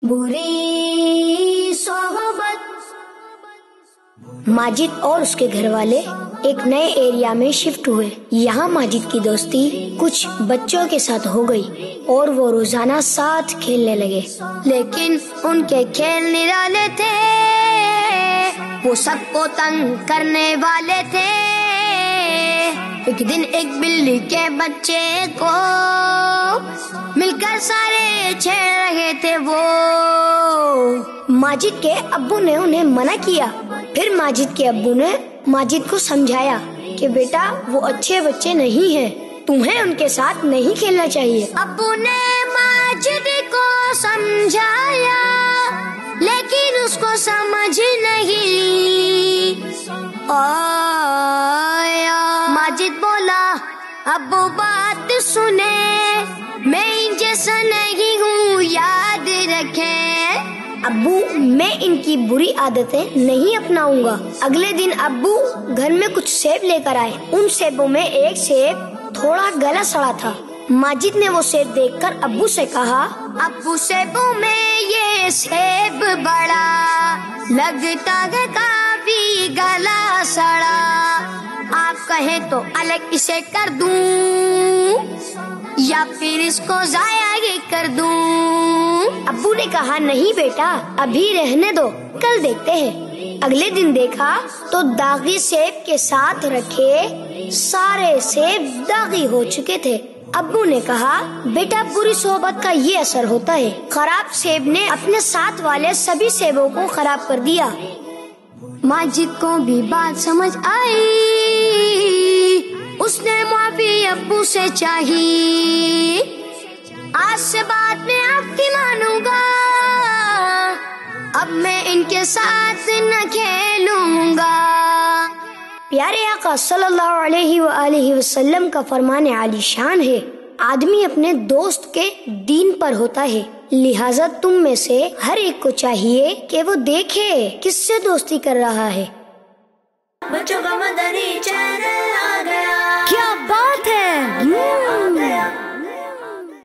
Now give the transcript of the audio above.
बुरी सोहबत। माजिद और उसके घर वाले एक नए एरिया में शिफ्ट हुए। यहाँ माजिद की दोस्ती कुछ बच्चों के साथ हो गई और वो रोजाना साथ खेलने लगे, लेकिन उनके खेल निराले थे, वो सबको तंग करने वाले थे। एक दिन एक बिल्ली के बच्चे को मिलकर सारे छेड़ रहे थे वो। माजिद के अब्बू ने उन्हें मना किया। फिर माजिद के अब्बू ने माजिद को समझाया कि बेटा वो अच्छे बच्चे नहीं हैं, तुम्हें उनके साथ नहीं खेलना चाहिए। अब्बू ने माजिद को समझाया लेकिन उसको समझ नहीं आया। माजिद बोला, अब्बू बात सुने, मैं इन जैसा नहीं हूँ, याद रखें। अब्बू मैं इनकी बुरी आदतें नहीं अपनाऊंगा। अगले दिन अब्बू घर में कुछ सेब लेकर आए। उन सेबों में एक सेब थोड़ा गला सड़ा था। माजिद ने वो सेब देखकर अब्बू से कहा, अब्बू सेबों में ये सेब बड़ा लगता है काफी गला सड़ा, आप कहें तो अलग इसे कर दूं या फिर इसको जाया ही कर दूं। अब्बू ने कहा, नहीं बेटा अभी रहने दो, कल देखते हैं। अगले दिन देखा तो दागी सेब के साथ रखे सारे सेब दागी हो चुके थे। अब्बू ने कहा, बेटा बुरी सोहबत का ये असर होता है। खराब सेब ने अपने साथ वाले सभी सेबों को खराब कर दिया। माजिद को भी बात समझ आई, उसने माफी अब्बू से चाही। आज से बात मैं आपकी मानूंगा, अब मैं इनके साथ न खेलूंगा। प्यारे आका सल्लल्लाहु अलैहि वसल्लम का फरमान आलीशान है, आदमी अपने दोस्त के दीन पर होता है, लिहाजा तुम में से हर एक को चाहिए कि वो देखे किससे दोस्ती कर रहा है। बच्चों का मदनी चैनल।